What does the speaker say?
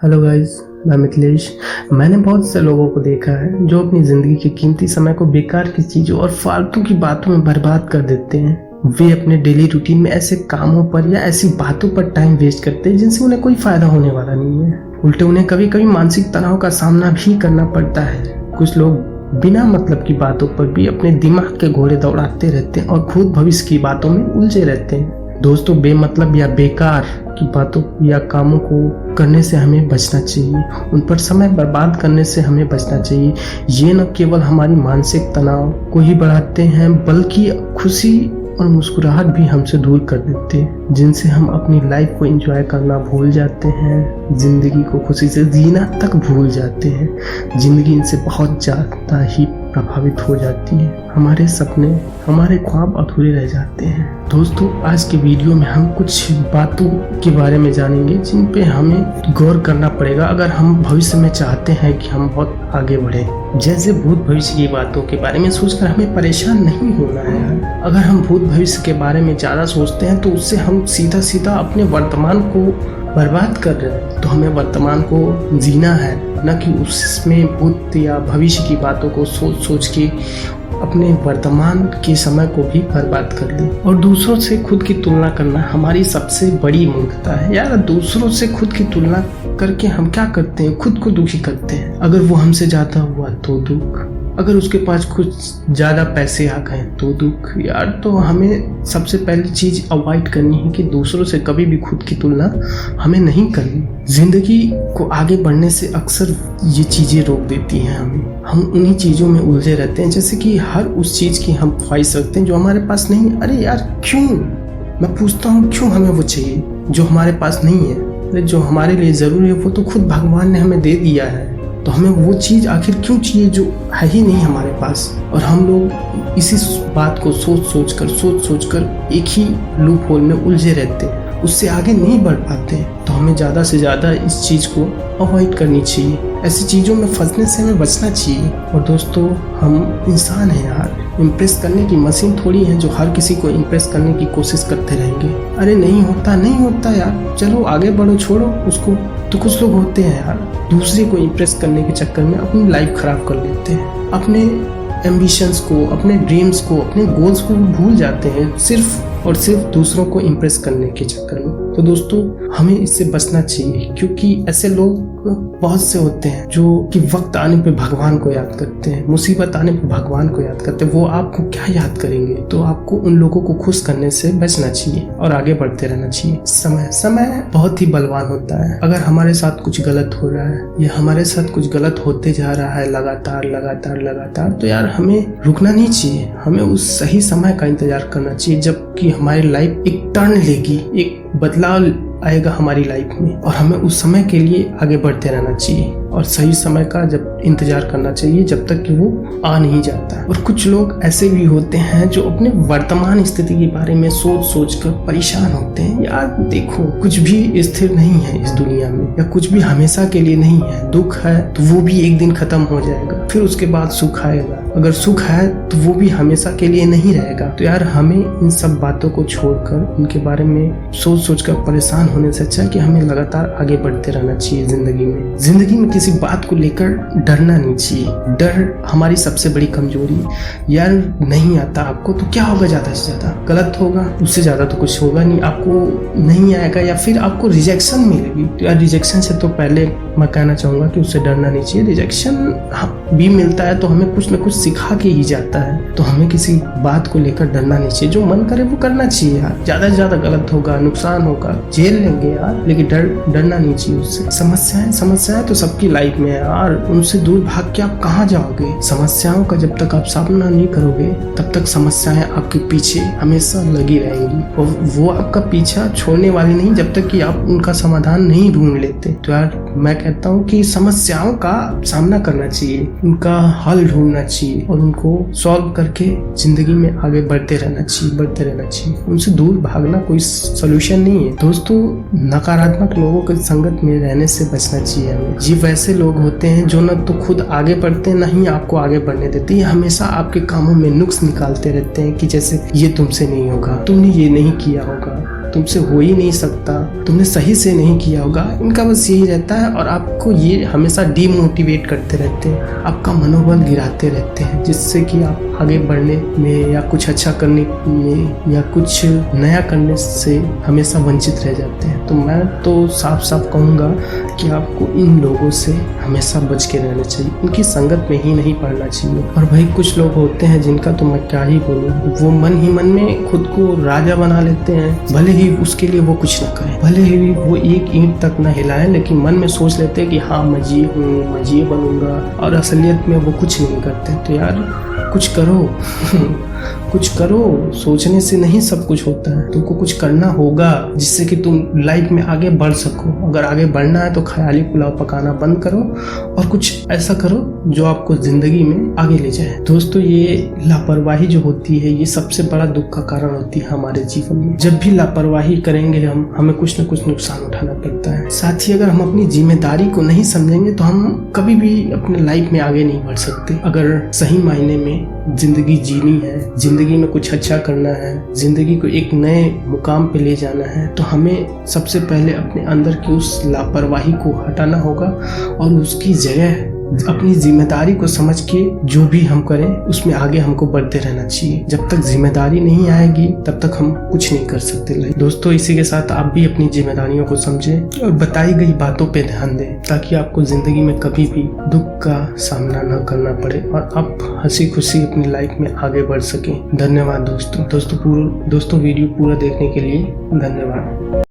Hello guys, मैं मिथिलेश। मैंने बहुत से लोगों को देखा है जो अपनी ज़िंदगी के कीमती समय को बेकार की चीज़ों और फालतू की बातों में बर्बाद कर देते हैं। वे अपने डेली रूटीन में ऐसे कामों पर या ऐसी बातों पर टाइम वेस्ट करते हैं जिनसे उन्हें कोई फ़ायदा होने वाला नहीं है। उल्टे उन्हें कभी कभी मानसिक तनाव का सामना भी करना पड़ता है। कुछ लोग बिना मतलब की बातों पर भी अपने दिमाग के घोड़े दौड़ाते रहते हैं और खुद भविष्य की बातों में उलझे रहते हैं। दोस्तों, बेमतलब या बेकार की बातों या कामों को करने से हमें बचना चाहिए। उन पर समय बर्बाद करने से हमें बचना चाहिए। ये न केवल हमारी मानसिक तनाव को ही बढ़ाते हैं बल्कि खुशी और मुस्कुराहट भी हमसे दूर कर देते हैं, जिनसे हम अपनी लाइफ को एंजॉय करना भूल जाते हैं, जिंदगी को खुशी से जीना तक भूल जाते हैं। जिंदगी इनसे बहुत ज़्यादा ही प्रभावित हो जाती है। हमारे सपने, हमारे ख्वाब अधूरे रह जाते हैं। दोस्तों, आज के वीडियो में हम कुछ बातों के बारे में जानेंगे जिन पे हमें गौर करना पड़ेगा अगर हम भविष्य में चाहते हैं कि हम बहुत आगे बढ़ें। जैसे भूत भविष्य की बातों के बारे में सोचकर हमें परेशान नहीं होना है। अगर हम भूत भविष्य के बारे में ज़्यादा सोचते हैं तो उससे हम सीधा सीधा अपने वर्तमान को बर्बाद कर रहे हैं। तो हमें वर्तमान को जीना है, न कि उसमें भूत या भविष्य की बातों को सोच सोच के अपने वर्तमान के समय को भी बर्बाद कर ले। और दूसरों से खुद की तुलना करना हमारी सबसे बड़ी मूर्खता है। यार, दूसरों से खुद की तुलना करके हम क्या करते हैं? खुद को दुखी करते हैं। अगर वो हमसे ज्यादा हुआ तो दुख, अगर उसके पास कुछ ज़्यादा पैसे आ गए तो दुख। यार, तो हमें सबसे पहली चीज़ अवॉइड करनी है कि दूसरों से कभी भी खुद की तुलना हमें नहीं करनी। ज़िंदगी को आगे बढ़ने से अक्सर ये चीज़ें रोक देती हैं हमें। हम उन्हीं चीज़ों में उलझे रहते हैं, जैसे कि हर उस चीज़ की हम ख्वाहिश रखते हैं जो हमारे पास नहीं है। अरे यार, क्यों? मैं पूछता हूँ, क्यों हमें वो चाहिए जो हमारे पास नहीं है? अरे जो हमारे लिए ज़रूरी है वो तो खुद भगवान ने हमें दे दिया है। तो हमें वो चीज़ आखिर क्यों चाहिए जो है ही नहीं हमारे पास? और हम लोग इसी बात को सोच सोच कर एक ही लूप होल में उलझे रहते हैं, उससे आगे नहीं बढ़ पाते। तो हमें ज़्यादा से ज़्यादा इस चीज़ को अवॉइड करनी चाहिए। ऐसी चीज़ों में फंसने से हमें बचना चाहिए। और दोस्तों, हम इंसान हैं यार, इम्प्रेस करने की मशीन थोड़ी है जो हर किसी को इम्प्रेस करने की कोशिश करते रहेंगे। अरे नहीं होता यार, चलो आगे बढ़ो, छोड़ो उसको। तो कुछ लोग होते हैं यार, दूसरे को इम्प्रेस करने के चक्कर में अपनी लाइफ खराब कर लेते हैं। अपने एम्बिशंस को, अपने ड्रीम्स को, अपने गोल्स को भूल जाते हैं सिर्फ और सिर्फ दूसरों को इम्प्रेस करने के चक्कर में। तो दोस्तों, हमें इससे बचना चाहिए, क्योंकि ऐसे लोग बहुत से होते हैं जो कि वक्त आने पे भगवान को याद करते हैं, मुसीबत आने पे भगवान को याद करते हैं। वो आपको क्या याद करेंगे? तो आपको उन लोगों को खुश करने से बचना चाहिए और आगे बढ़ते रहना चाहिए। समय बहुत ही बलवान होता है। अगर हमारे साथ कुछ गलत हो रहा है या हमारे साथ कुछ गलत होते जा रहा है लगातार, तो यार हमें रुकना नहीं चाहिए। हमें उस सही समय का इंतजार करना चाहिए जबकि हमारी लाइफ एक टर्न लेगी, एक बदलाव आएगा हमारी लाइफ में, और हमें उस समय के लिए आगे बढ़ते रहना चाहिए और सही समय का जब इंतजार करना चाहिए जब तक कि वो आ नहीं जाता। और कुछ लोग ऐसे भी होते हैं जो अपने वर्तमान स्थिति के बारे में सोच कर परेशान होते हैं। यार देखो, कुछ भी स्थिर नहीं है इस दुनिया में, या कुछ भी हमेशा के लिए नहीं है। दुख है तो वो भी एक दिन खत्म हो जाएगा, फिर उसके बाद सुख आएगा। अगर सुख है तो वो भी हमेशा के लिए नहीं रहेगा। तो यार, हमें इन सब बातों को छोड़कर उनके बारे में सोच कर परेशान होने से अच्छा है कि हमें लगातार आगे बढ़ते रहना चाहिए। जिंदगी में किसी बात को लेकर डरना नहीं चाहिए। डर हमारी सबसे बड़ी कमजोरी। यार, नहीं आता आपको तो क्या होगा? ज्यादा से ज्यादा गलत होगा, उससे ज्यादा तो कुछ होगा नहीं। आपको नहीं आएगा या फिर आपको रिजेक्शन मिलेगी। तो यार, रिजेक्शन से तो पहले मैं कहना चाहूंगा कि उससे डरना नहीं चाहिए। रिजेक्शन भी मिलता है तो हमें कुछ न कुछ सिखा के ही जाता है। तो हमें किसी बात को लेकर डरना नहीं चाहिए। जो मन करे वो करना चाहिए यार। ज्यादा से ज्यादा गलत होगा, नुकसान होगा, झेल लेंगे यार, लेकिन डरना नहीं चाहिए उससे। समस्याएं तो सबकी लाइफ में है यार, उनसे दूर भाग के आप कहाँ जाओगे? समस्याओं का जब तक आप सामना नहीं करोगे तब तक समस्याएं आपके पीछे हमेशा लगी रहेंगी, और वो आपका पीछा छोड़ने वाली नहीं जब तक कि आप उनका समाधान नहीं ढूंढ लेते। तो यार, मैं कहता हूँ कि समस्याओं का सामना करना चाहिए, उनका हल ढूंढना चाहिए और उनको सॉल्व करके जिंदगी में आगे बढ़ते रहना चाहिए। उनसे दूर भागना कोई सोल्यूशन नहीं है। दोस्तों, नकारात्मक लोगों की संगत में रहने से बचना चाहिए हमें। ये वैसे लोग होते हैं जो न तो खुद आगे बढ़ते हैं, न ही आपको आगे बढ़ने देते। ये हमेशा आपके कामों में नुक्स निकालते रहते हैं कि जैसे ये तुमसे नहीं होगा, तुमने ये नहीं किया होगा, तुमसे हो ही नहीं सकता, तुमने सही से नहीं किया होगा, इनका बस यही रहता है। और आपको ये हमेशा डीमोटिवेट करते रहते हैं, आपका मनोबल गिराते रहते हैं, जिससे कि आप आगे बढ़ने में या कुछ अच्छा करने में या कुछ नया करने से हमेशा वंचित रह जाते हैं। तो मैं तो साफ साफ कहूँगा कि आपको इन लोगों से हमेशा बच के रहना चाहिए, इनकी संगत में ही नहीं पड़ना चाहिए। और भाई कुछ लोग होते हैं जिनका तो मैं क्या ही बोलूँ, वो मन ही मन में खुद को राजा बना लेते हैं, भले ही उसके लिए वो कुछ ना करें, भले ही वो एक ईंट तक ना हिलाएं, लेकिन मन में सोच लेते हैं कि हाँ मैं ये हूँ, मैं ये बनूंगा, और असलियत में वो कुछ नहीं करते। तो यार कुछ करो कुछ करो, सोचने से नहीं सब कुछ होता है, तुमको कुछ करना होगा जिससे कि तुम लाइफ में आगे बढ़ सको। अगर आगे बढ़ना है तो ख्याली पुलाव पकाना बंद करो और कुछ ऐसा करो जो आपको जिंदगी में आगे ले जाए। दोस्तों ये लापरवाही जो होती है ये सबसे बड़ा दुख का कारण होती है हमारे जीवन में। जब भी लापरवाही करेंगे हमें कुछ न कुछ नुकसान उठाना पड़ता है। साथ ही अगर हम अपनी जिम्मेदारी को नहीं समझेंगे तो हम कभी भी अपने लाइफ में आगे नहीं बढ़ सकते। अगर सही मायने में जिंदगी जीनी है, जिंदगी में कुछ अच्छा करना है, जिंदगी को एक नए मुकाम पे ले जाना है, तो हमें सबसे पहले अपने अंदर की उस लापरवाही को हटाना होगा और उसकी जगह अपनी जिम्मेदारी को समझ के जो भी हम करें उसमें आगे हमको बढ़ते रहना चाहिए। जब तक जिम्मेदारी नहीं आएगी तब तक हम कुछ नहीं कर सकते। दोस्तों इसी के साथ आप भी अपनी जिम्मेदारियों को समझें और बताई गई बातों पे ध्यान दें, ताकि आपको जिंदगी में कभी भी दुख का सामना न करना पड़े और आप हंसी खुशी अपनी लाइफ में आगे बढ़ सकें। धन्यवाद दोस्तों वीडियो पूरा देखने के लिए धन्यवाद।